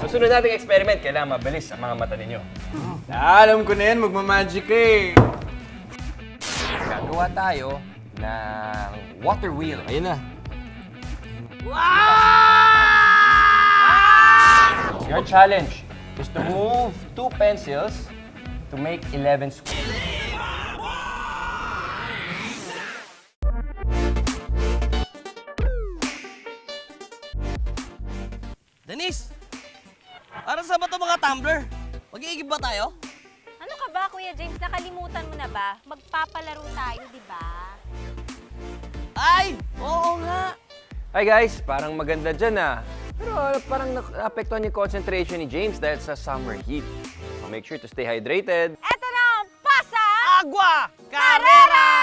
Susunod nating experiment, kailangan mabilis ang mga mata ninyo. Alam ko na yan, magmamagic ka eh. Gagawa tayo ng water wheel. Ayun na. Your challenge is to move 2 pencils to make 11 squares. Denise! Para sa ba ito mga tumbler? Mag-iigib ba tayo? Ano ka ba, Kuya James? Nakalimutan mo na ba? Magpapalaro tayo, di ba? Ay! Oo nga! Hi guys, parang maganda dyan ah. Pero parang naapektuhan yung concentration ni James dahil sa summer heat. So make sure to stay hydrated. Eto na ang pasa! Agua! Carrera!